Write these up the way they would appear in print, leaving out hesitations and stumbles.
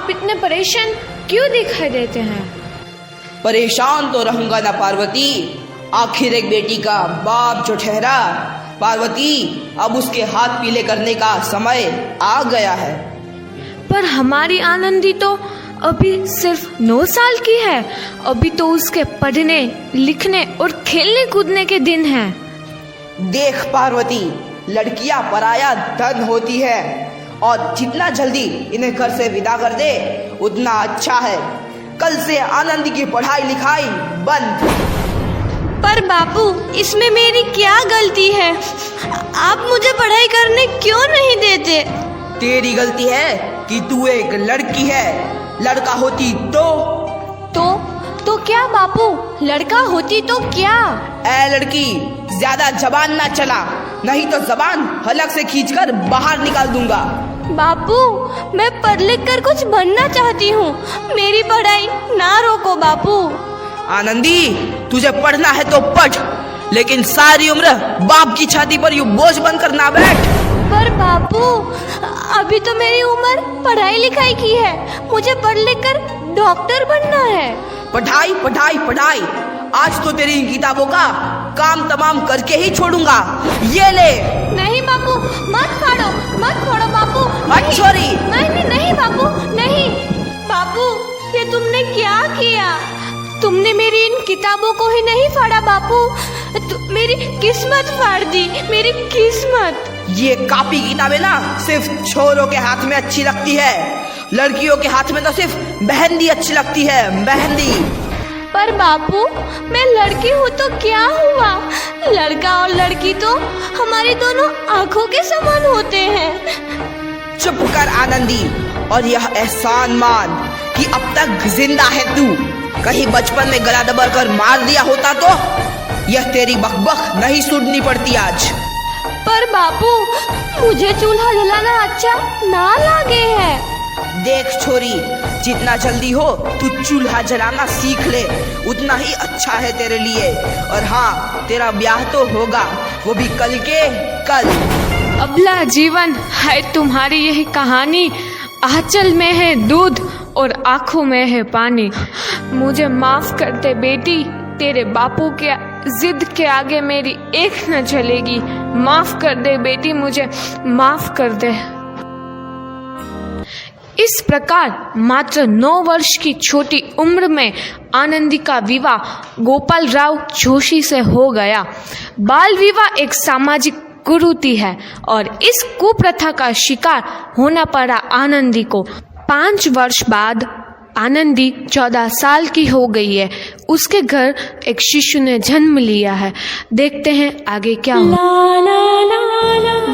आप इतने परेशान क्यों दिखाई देते हैं? परेशान तो रहूंगा ना पार्वती, आखिर एक बेटी का बाप जो ठहरा। पार्वती, अब उसके हाथ पीले करने का समय आ गया है। पर हमारी आनंदी तो अभी सिर्फ 9 साल की है। अभी तो उसके पढ़ने, लिखने और खेलने कूदने के दिन हैं। देख पार्वती, लड़कियां पराया धन होती है और जितना जल्दी इन्हें घर से विदा कर दे उतना अच्छा है। कल से आनंदी की पढ़ाई लिखाई बंद। पर बापू, इसमें मेरी क्या गलती है? आप मुझे पढ़ाई करने क्यों नहीं देते? तेरी गलती है कि तू एक लड़की है। लड़का होती तो क्या बापू? लड़का होती तो क्या? ए लड़की, ज्यादा जबान ना चला, नहीं तो जबान हलक से खींचकर बाहर निकाल दूंगा। बापू, मैं पढ़ लिख कर कुछ बनना चाहती हूँ। मेरी पढ़ाई ना रोको बापू। आनंदी, तुझे पढ़ना है तो पढ़, लेकिन सारी उम्र बाप की छाती पर यूं बोझ बनकर ना बैठ। पर बापू, अभी तो मेरी उम्र पढ़ाई लिखाई की है। मुझे पढ़ लिख कर डॉक्टर बनना है। पढ़ाई पढ़ाई पढ़ाई, आज तो तेरी इन किताबों का काम तमाम करके ही छोड़ूंगा। ये ले। नहीं बापू, मत फाड़ो बापू। छोरी। नहीं बापू, नहीं। बापू, ये तुमने क्या किया? तुमने मेरी इन किताबों को ही नहीं फाड़ा बापू, मेरी किस्मत फाड़ दी, मेरी किस्मत। ये कॉपी किताबें ना सिर्फ छोरों के हाथ में अच्छी लगती है, लड़कियों के हाथ में तो सिर्फ मेहंदी अच्छी लगती है, मेहंदी। पर बापू, मैं लड़की हूँ तो क्या हुआ? लड़का और लड़की तो हमारी दोनों आंखों के समान होते हैं। चुप कर आनंदी, और यह एहसान मान कि अब तक जिंदा है तू। कहीं बचपन में गला दबा कर मार दिया होता तो यह तेरी बकबक नहीं सुननी पड़ती आज। पर बापू, मुझे चूल्हा जलाना अच्छा ना लगे है। देख छोरी, जितना जल्दी हो तू चूल्हा जलाना सीख ले, उतना ही अच्छा है तेरे लिए। और हाँ, तेरा ब्याह तो होगा, वो भी कल के कल। अबला जीवन है तुम्हारी यही कहानी। आंचल में है दूध और आंखों में है पानी। मुझे माफ कर दे बेटी, तेरे बापू के जिद के आगे मेरी एक न चलेगी। माफ कर दे बेटी, मुझे माफ कर दे। इस प्रकार मात्र 9 वर्ष की छोटी उम्र में आनंदी का विवाह गोपाल राव जोशी से हो गया। बाल विवाह एक सामाजिक कुरीति है और इस कुप्रथा का शिकार होना पड़ा आनंदी को। 5 वर्ष बाद आनंदी 14 साल की हो गई है। उसके घर एक शिशु ने जन्म लिया है। देखते हैं आगे क्या हुआ।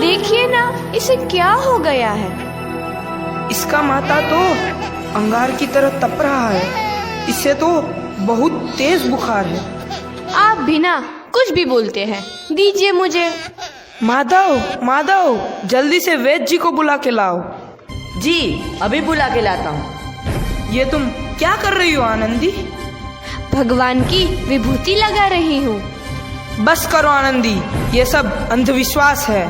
देखिए ना, इसे क्या हो गया है? इसका माथा तो अंगार की तरह तप रहा है। इसे तो बहुत तेज बुखार है। आप बिना कुछ भी बोलते हैं, दीजिए मुझे। माधव, जल्दी से वैद्य जी को बुला के लाओ। जी, अभी बुला के लाता हूँ। ये तुम क्या कर रही हो आनंदी? भगवान की विभूति लगा रही हूँ। बस करो आनंदी, ये सब अंधविश्वास है।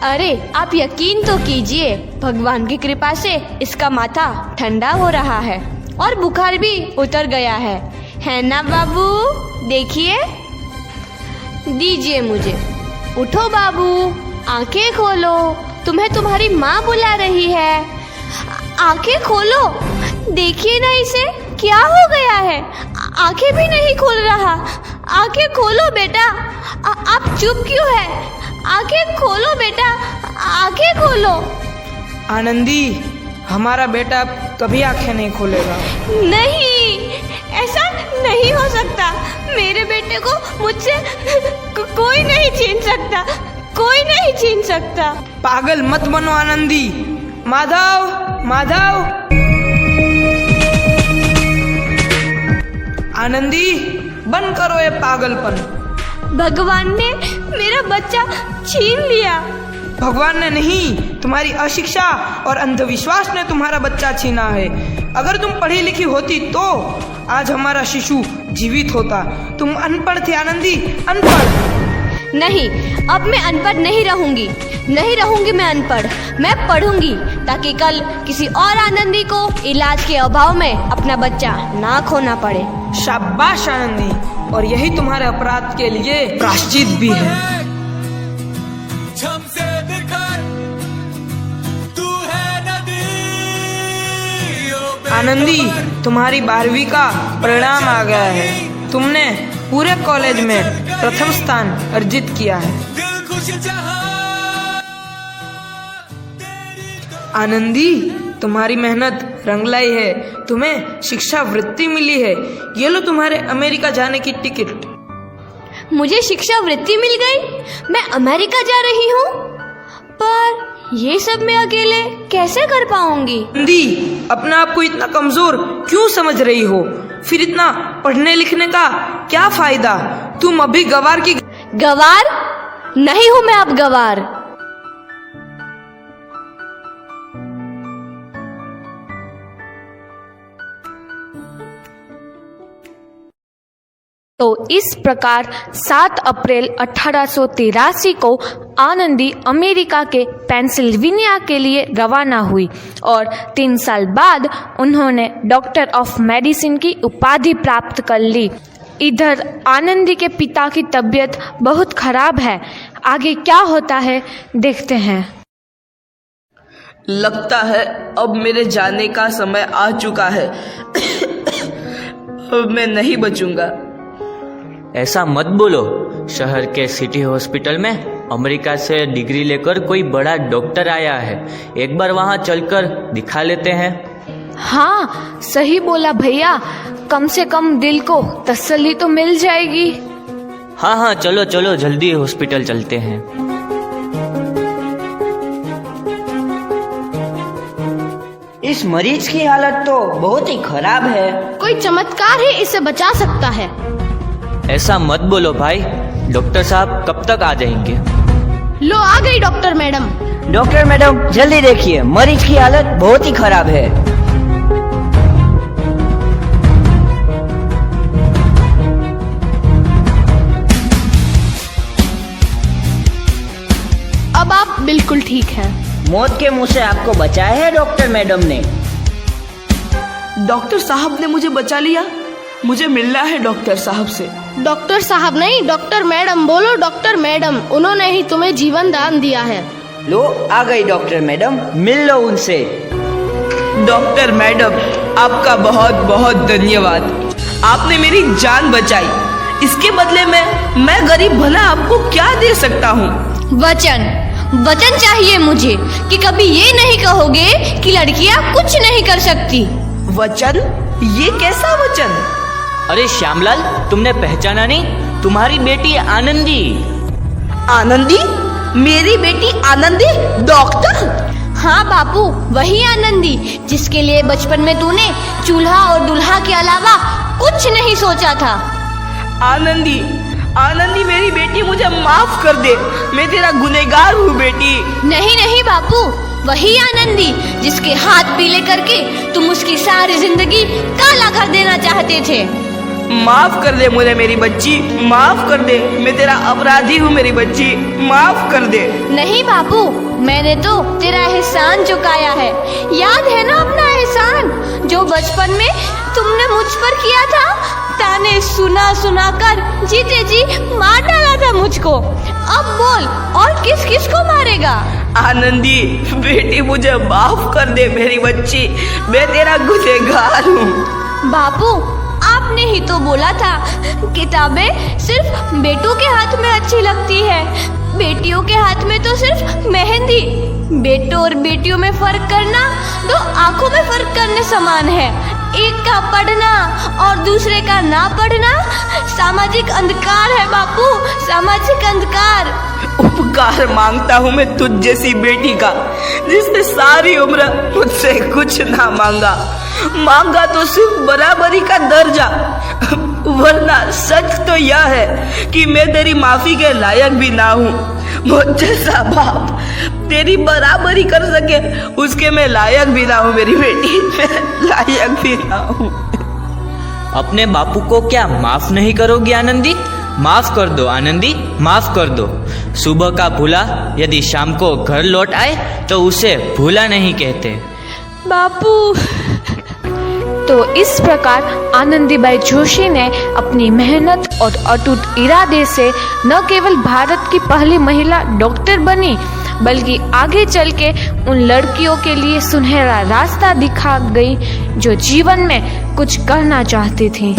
अरे आप यकीन तो कीजिए, भगवान की कृपा से इसका माथा ठंडा हो रहा है और बुखार भी उतर गया है ना बाबू? देखिए, दीजिए मुझे। उठो बाबू, आंखें खोलो, तुम्हें तुम्हारी माँ बुला रही है। आंखें खोलो, देखिए ना इसे क्या हो गया है। आंखें भी नहीं खोल रहा। आंखें खोलो बेटा। आप चुप क्यों है? आंखें खोलो बेटा, आंखें खोलो। आनंदी, हमारा बेटा कभी आंखें नहीं खोलेगा। नहीं, ऐसा नहीं हो सकता। मेरे बेटे को मुझसे कोई नहीं छीन सकता, कोई नहीं छीन सकता। पागल मत बनो आनंदी। माधव, आनंदी, बंद करो ये पागलपन। भगवान ने मेरा बच्चा छीन लिया। भगवान ने नहीं, तुम्हारी अशिक्षा और अंधविश्वास ने तुम्हारा बच्चा छीना है। अगर तुम पढ़ी लिखी होती तो आज हमारा शिशु जीवित होता। तुम अनपढ़ थे आनंदी, अनपढ़। नहीं, अब मैं अनपढ़ नहीं रहूंगी। नहीं रहूंगी मैं अनपढ़। मैं पढ़ूंगी ताकि कल किसी और आनंदी को इलाज के अभाव में अपना बच्चा ना खोना पड़े। शाबाश आनंदी, और यही तुम्हारे अपराध के लिए प्रायश्चित भी है। आनंदी, तुम्हारी 12वीं का परिणाम आ गया है। तुमने पूरे कॉलेज में प्रथम स्थान अर्जित किया है। आनंदी, तुम्हारी मेहनत रंग लाई है। तुम्हें शिक्षा वृत्ति मिली है। ये लो तुम्हारे अमेरिका जाने की टिकट। मुझे शिक्षा वृत्ति मिल गई। मैं अमेरिका जा रही हूँ, पर ये सब मैं अकेले कैसे कर पाऊंगी? आनंदी, अपना आप को इतना कमजोर क्यों समझ रही हो? फिर इतना पढ़ने लिखने का क्या फायदा? तुम अभी गवार की गवार नहीं हूँ मैं अब गवार। तो इस प्रकार 7 अप्रैल 1883 को आनंदी अमेरिका के पेंसिल्वेनिया के लिए रवाना हुई और 3 साल बाद उन्होंने डॉक्टर ऑफ मेडिसिन की उपाधि प्राप्त कर ली। इधर आनंदी के पिता की तबीयत बहुत खराब है। आगे क्या होता है देखते हैं। लगता है अब मेरे जाने का समय आ चुका है। अब मैं नहीं बचूंगा। ऐसा मत बोलो। शहर के सिटी हॉस्पिटल में अमेरिका से डिग्री लेकर कोई बड़ा डॉक्टर आया है। एक बार वहां चलकर दिखा लेते हैं। हाँ, सही बोला भैया। कम से कम दिल को तसल्ली तो मिल जाएगी। हाँ हाँ, चलो चलो जल्दी हॉस्पिटल चलते हैं। इस मरीज की हालत तो बहुत ही खराब है। कोई चमत्कार ही इसे बचा सकता है। ऐसा मत बोलो भाई। डॉक्टर साहब कब तक आ जाएंगे? लो आ गई डॉक्टर मैडम। डॉक्टर मैडम जल्दी देखिए, मरीज की हालत बहुत ही खराब है। अब आप बिल्कुल ठीक हैं। मौत के मुंह से आपको बचाया है डॉक्टर मैडम ने। डॉक्टर साहब ने मुझे बचा लिया। मुझे मिलना है डॉक्टर साहब से। डॉक्टर साहब नहीं, डॉक्टर मैडम बोलो। डॉक्टर मैडम, उन्होंने ही तुम्हें जीवन दान दिया है। लो आ गई डॉक्टर मैडम, मिल लो उनसे। डॉक्टर मैडम, आपका बहुत बहुत धन्यवाद। आपने मेरी जान बचाई। इसके बदले में मैं गरीब भला आपको क्या दे सकता हूँ? वचन चाहिए मुझे कि कभी ये नहीं कहोगे कि लड़कियाँ कुछ नहीं कर सकती। वचन? ये कैसा वचन? अरे श्यामलाल, तुमने पहचाना नहीं? तुम्हारी बेटी आनंदी। आनंदी? मेरी बेटी आनंदी डॉक्टर? हाँ बापू, वही आनंदी जिसके लिए बचपन में तूने चूल्हा और दूल्हा के अलावा कुछ नहीं सोचा था। आनंदी, आनंदी मेरी बेटी, मुझे माफ कर दे। मैं तेरा गुनहगार हूँ बेटी। नहीं नहीं बापू, वही आनंदी जिसके हाथ पीले करके तुम उसकी सारी जिंदगी काला कर देना चाहते थे। माफ कर दे मुझे मेरी बच्ची, माफ कर दे। मैं तेरा अपराधी हूँ मेरी बच्ची, माफ कर दे। नहीं बापू, मैंने तो तेरा एहसान चुकाया है। याद है ना अपना एहसान जो बचपन में तुमने मुझ पर किया था? ताने सुना सुना कर जीते जी मार डाला था मुझको। अब बोल, और किस किस को मारेगा? आनंदी बेटी, मुझे माफ कर दे मेरी बच्ची। मैं तेरा गुनहगार हूँ। बापू, आपने ही तो बोला था किताबें सिर्फ बेटों के हाथ में अच्छी लगती है, बेटियों के हाथ में तो सिर्फ मेहंदी। बेटों और बेटियों में फर्क करना दो आंखों में फर्क करने समान है। एक का पढ़ना और दूसरे का ना पढ़ना सामाजिक अंधकार है बापू, सामाजिक अंधकार। उपकार मांगता हूँ मैं तुझ जैसी बेटी का, जिसने सारी उम्र मुझसे कुछ ना मांगा तो सिर्फ बराबरी का दर्जा। वरना सच तो यह है कि मैं तेरी माफी के लायक भी ना हूँ। मुझ जैसा बाप तेरी बराबरी कर सके उसके मैं लायक भी ना हूँ मेरी बेटी, मैं लायक भी ना हूँ। अपने बापू को क्या माफ नहीं करोगी आनंदी? माफ कर दो आनंदी, माफ कर दो। सुबह का भूला यदि शाम को घर लौट आए तो उसे भूला नहीं कहते। बापू। तो इस प्रकार आनंदीबाई जोशी ने अपनी मेहनत और अटूट इरादे से न केवल भारत की पहली महिला डॉक्टर बनी, बल्कि आगे चल के उन लड़कियों के लिए सुनहरा रास्ता दिखा गई जो जीवन में कुछ करना चाहती थीं।